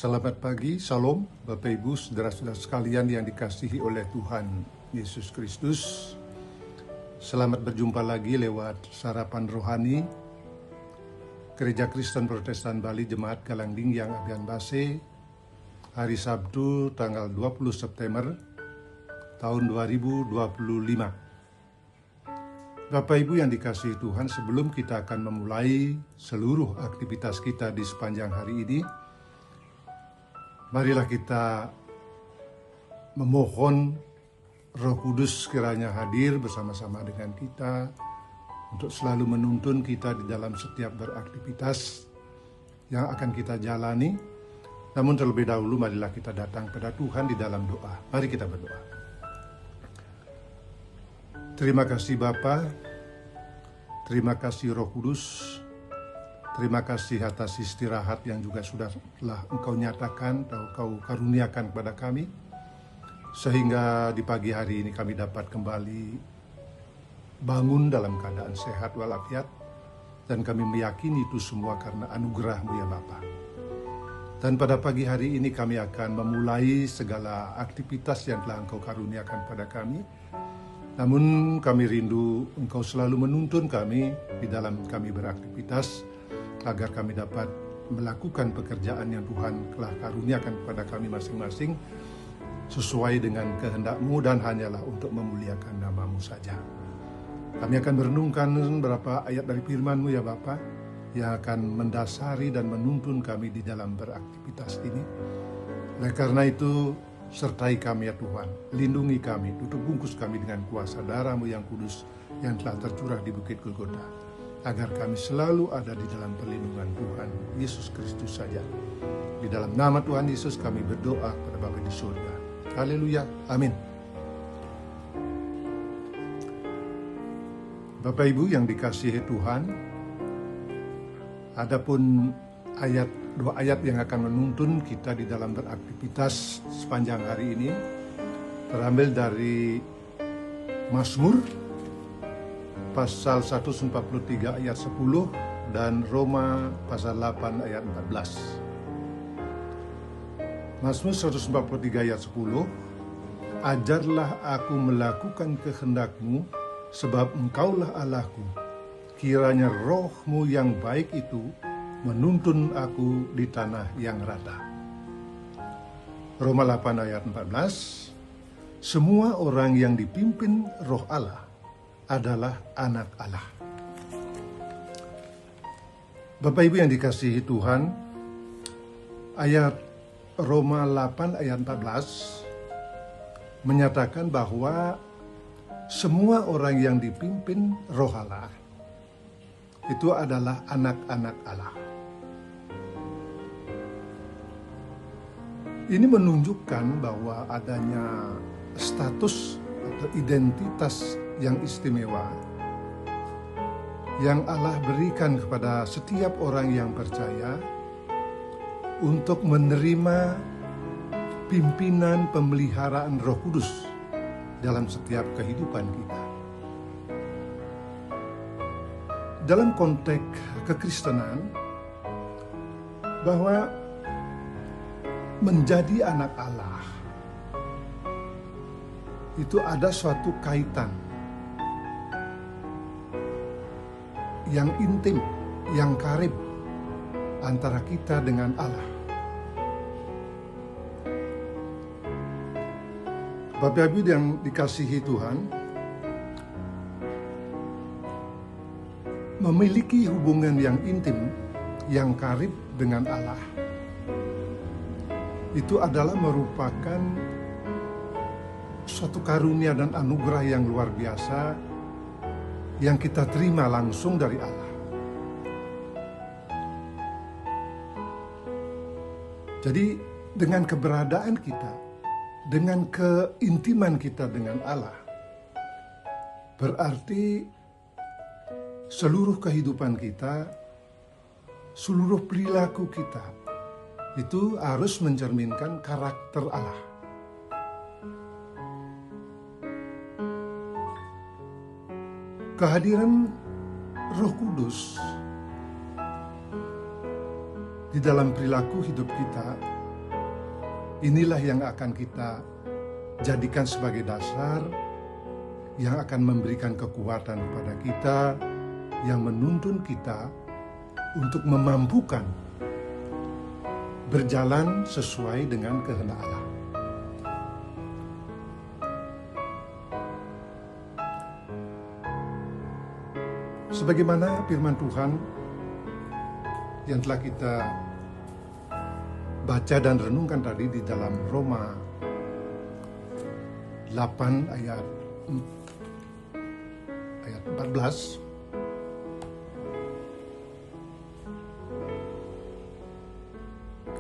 Selamat pagi, Salam, Bapak Ibu, saudara-saudara sekalian yang dikasihi oleh Tuhan Yesus Kristus. Selamat berjumpa lagi lewat sarapan rohani Gereja Kristen Protestan Bali Jemaat Galangding yang Abian Base, hari Sabtu tanggal 20 September tahun 2025. Bapak Ibu yang dikasihi Tuhan, sebelum kita akan memulai seluruh aktivitas kita di sepanjang hari ini, marilah kita memohon Roh Kudus kiranya hadir bersama-sama dengan kita untuk selalu menuntun kita di dalam setiap beraktivitas yang akan kita jalani. Namun terlebih dahulu marilah kita datang pada Tuhan di dalam doa. Mari kita berdoa. Terima kasih Bapa, terima kasih Roh Kudus, terima kasih atas istirahat yang juga sudahlah Engkau nyatakan atau Engkau karuniakan kepada kami, sehingga di pagi hari ini kami dapat kembali bangun dalam keadaan sehat walafiat, dan kami meyakini itu semua karena anugerah-Mu ya Bapa. Dan pada pagi hari ini kami akan memulai segala aktivitas yang telah Engkau karuniakan pada kami. Namun kami rindu Engkau selalu menuntun kami di dalam kami beraktivitas, agar kami dapat melakukan pekerjaan yang Tuhan telah karuniakan kepada kami masing-masing sesuai dengan kehendak-Mu dan hanyalah untuk memuliakan nama-Mu saja. Kami akan merenungkan beberapa ayat dari firman-Mu ya Bapa, yang akan mendasari dan menuntun kami di dalam beraktivitas ini. Oleh karena itu, sertai kami ya Tuhan, lindungi kami, tutup bungkus kami dengan kuasa darah-Mu yang kudus yang telah tercurah di Bukit Golgota, agar kami selalu ada di dalam perlindungan Tuhan Yesus Kristus saja. Di dalam nama Tuhan Yesus kami berdoa kepada Bapa di surga. Haleluya, amin. Bapak Ibu yang dikasihi Tuhan, adapun dua ayat yang akan menuntun kita di dalam beraktivitas sepanjang hari ini terambil dari Mazmur pasal 143 ayat 10 dan Roma pasal 8 ayat 14. Mazmur 143 ayat 10, ajarlah aku melakukan kehendak-Mu, sebab Engkaulah Allahku. Kiranya roh-Mu yang baik itu menuntun aku di tanah yang rata. Roma 8 ayat 14, semua orang yang dipimpin roh Allah adalah anak Allah. Bapak Ibu yang dikasihi Tuhan, ayat Roma 8 ayat 14 menyatakan bahwa semua orang yang dipimpin roh Allah itu adalah anak-anak Allah. Ini menunjukkan bahwa adanya status atau identitas yang istimewa yang Allah berikan kepada setiap orang yang percaya untuk menerima pimpinan pemeliharaan Roh Kudus dalam setiap kehidupan kita. Dalam konteks kekristenan, bahwa menjadi anak Allah itu ada suatu kaitan yang intim, yang karib antara kita dengan Allah. Bapak Ibu yang dikasihi Tuhan, memiliki hubungan yang intim, yang karib dengan Allah, itu adalah merupakan suatu karunia dan anugerah yang luar biasa yang kita terima langsung dari Allah. Jadi dengan keberadaan kita, dengan keintiman kita dengan Allah, berarti seluruh kehidupan kita, seluruh perilaku kita itu harus mencerminkan karakter Allah. Kehadiran Roh Kudus di dalam perilaku hidup kita Inilah yang akan kita jadikan sebagai dasar yang akan memberikan kekuatan kepada kita, yang menuntun kita untuk memampukan berjalan sesuai dengan kehendak Allah. Sebagaimana firman Tuhan yang telah kita baca dan renungkan tadi di dalam Roma 8 ayat 14.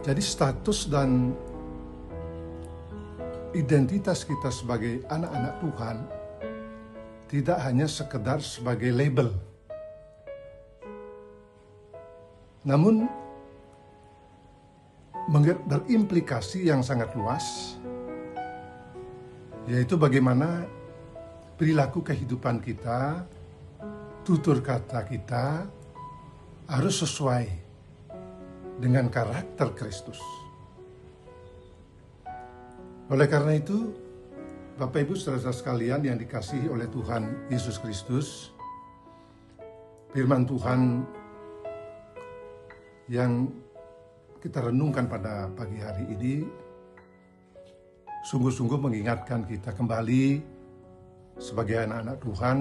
Jadi status dan identitas kita sebagai anak-anak Tuhan tidak hanya sekedar sebagai label, namun berimplikasi yang sangat luas, yaitu bagaimana perilaku kehidupan kita, tutur kata kita harus sesuai dengan karakter Kristus. Oleh karena itu, Bapak Ibu saudara sekalian yang dikasihi oleh Tuhan Yesus Kristus, firman Tuhan yang kita renungkan pada pagi hari ini sungguh-sungguh mengingatkan kita kembali sebagai anak-anak Tuhan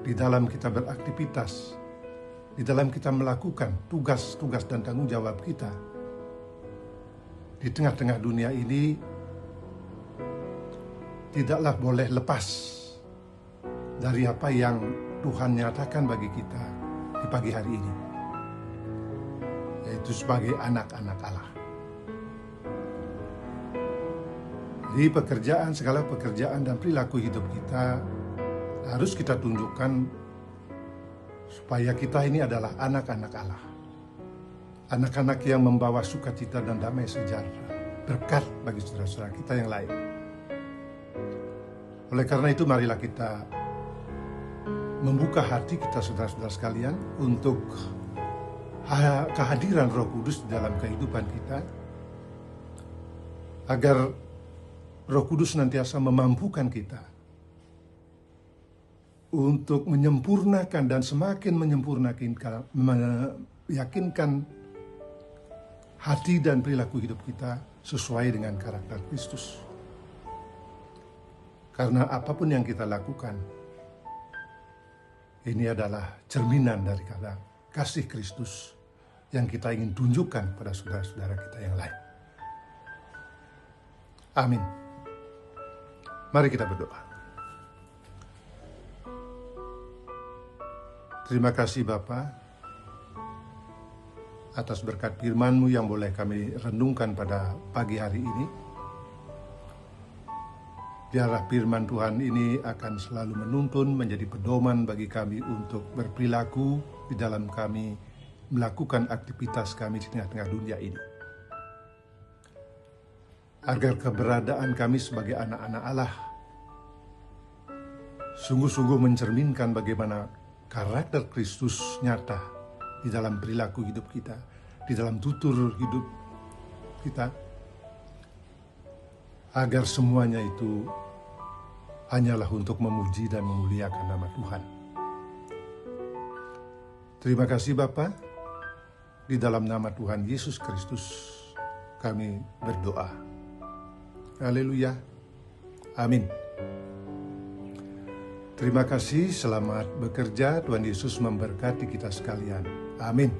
di dalam kita beraktivitas, di dalam kita melakukan tugas-tugas dan tanggung jawab kita di tengah-tengah dunia ini, tidaklah boleh lepas dari apa yang Tuhan nyatakan bagi kita di pagi hari ini, yaitu sebagai anak-anak Allah. Di pekerjaan, segala pekerjaan dan perilaku hidup kita harus kita tunjukkan supaya kita ini adalah anak-anak Allah. Anak-anak yang membawa sukacita dan damai sejahtera, berkat bagi saudara-saudara kita yang lain. Oleh karena itu, marilah kita membuka hati kita saudara-saudara sekalian untuk kehadiran Roh Kudus di dalam kehidupan kita, agar Roh Kudus senantiasa memampukan kita untuk menyempurnakan dan semakin meyakinkan hati dan perilaku hidup kita sesuai dengan karakter Kristus. Karena apapun yang kita lakukan, ini adalah cerminan dari kasih Kristus yang kita ingin tunjukkan pada saudara-saudara kita yang lain. Amin. Mari kita berdoa. Terima kasih Bapa atas berkat firman-Mu yang boleh kami renungkan pada pagi hari ini. Biarlah firman Tuhan ini akan selalu menuntun, menjadi pedoman bagi kami untuk berperilaku di dalam kami melakukan aktivitas kami di tengah-tengah dunia ini. Agar keberadaan kami sebagai anak-anak Allah sungguh-sungguh mencerminkan bagaimana karakter Kristus nyata di dalam perilaku hidup kita, di dalam tutur hidup kita, agar semuanya itu hanyalah untuk memuji dan memuliakan nama Tuhan. Terima kasih Bapa, di dalam nama Tuhan Yesus Kristus kami berdoa. Haleluya. Amin. Terima kasih, selamat bekerja. Tuhan Yesus memberkati kita sekalian. Amin.